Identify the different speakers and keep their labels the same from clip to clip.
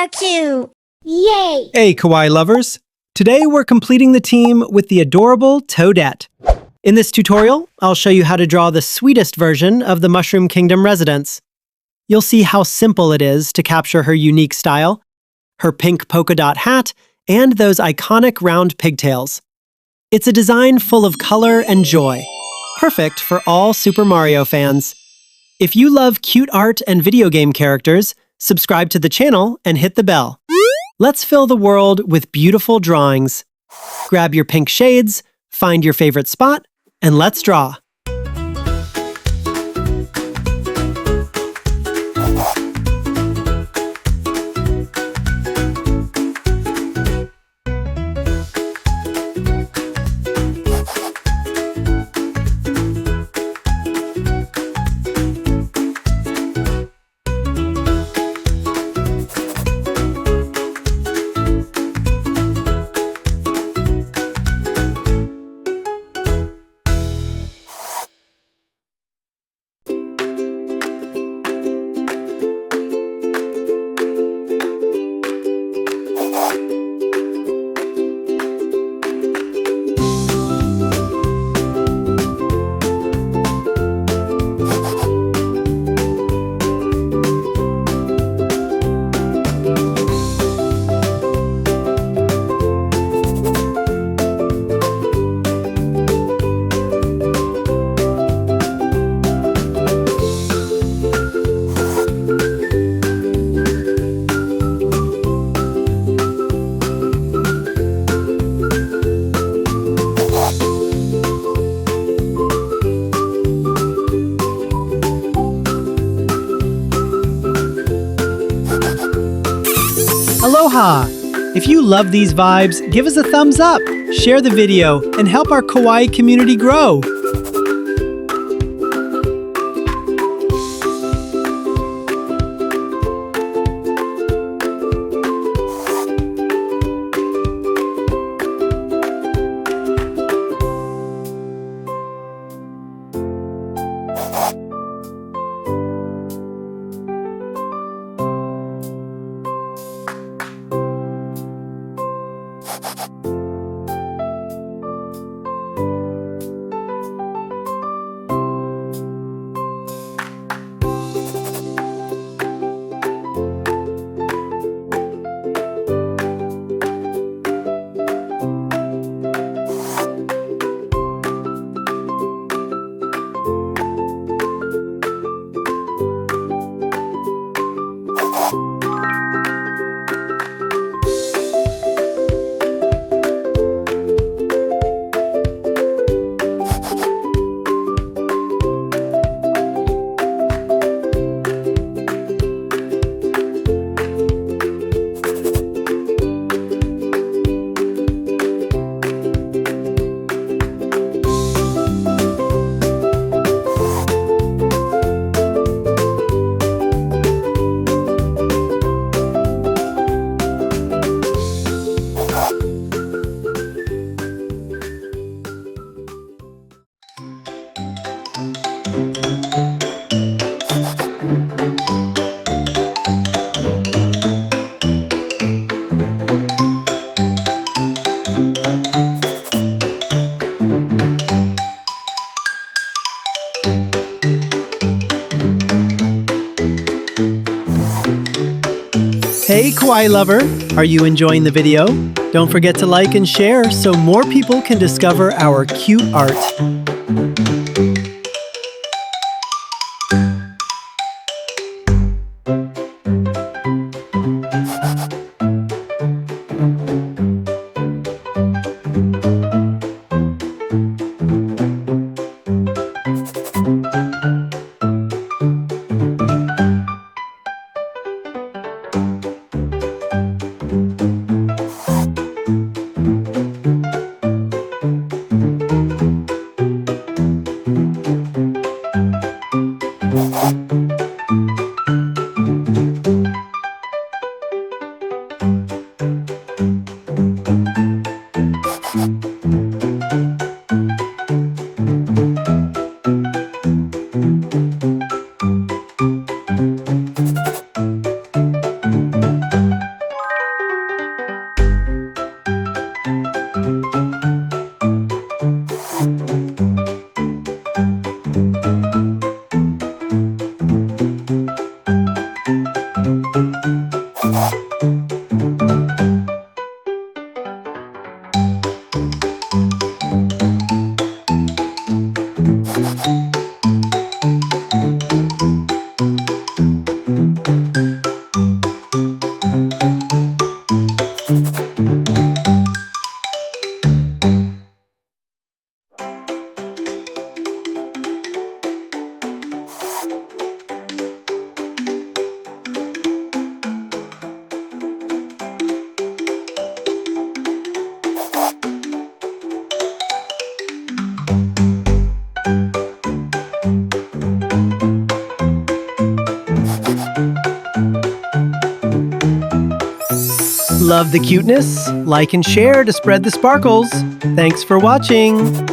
Speaker 1: so cute! Yay!
Speaker 2: Hey, Kawaii Lovers! Today we're completing the team with the adorable Toadette. In this tutorial, I'll show you how to draw the sweetest version of the Mushroom Kingdom residence. You'll see how simple it is to capture her unique style, her pink polka dot hat, and those iconic round pigtails. It's a design full of color and joy, perfect for all Super Mario fans. If you love cute art and video game characters, subscribe to the channel and hit the bell. Let's fill the world with beautiful drawings. Grab your pink shades, find your favorite spot, and let's draw. Aloha! If you love these vibes, give us a thumbs up, share the video, and help our Kawaii community grow. Hey Kawaii Lover, are you enjoying the video? Don't forget to like and share so more people can discover our cute art. Love the cuteness? Like and share to spread the sparkles. Thanks for watching.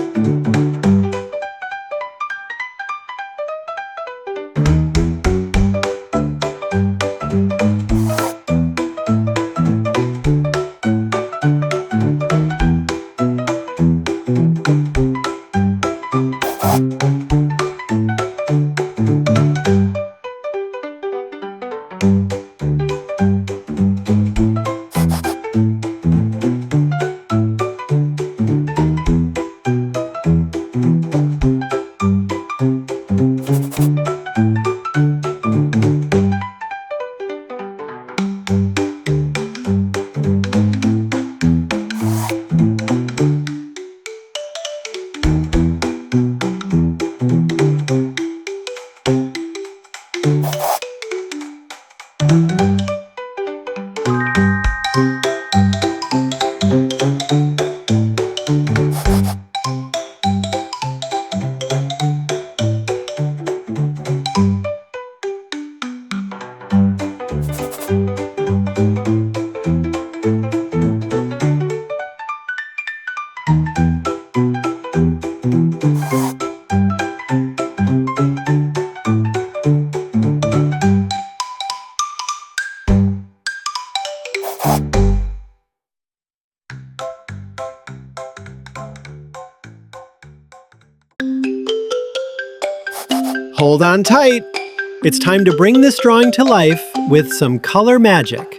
Speaker 2: Hold on tight. It's time to bring this drawing to life with some color magic.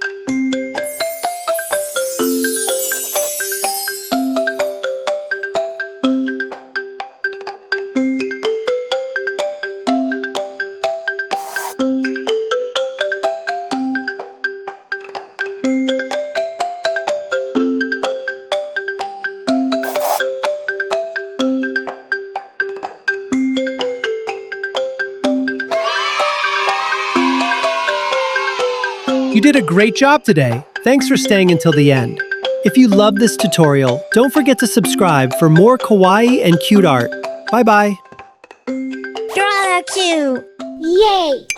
Speaker 2: You did a great job today. Thanks for staying until the end. If you love this tutorial, don't forget to subscribe for more kawaii and cute art. Bye-bye.
Speaker 1: Draw cute. Yay!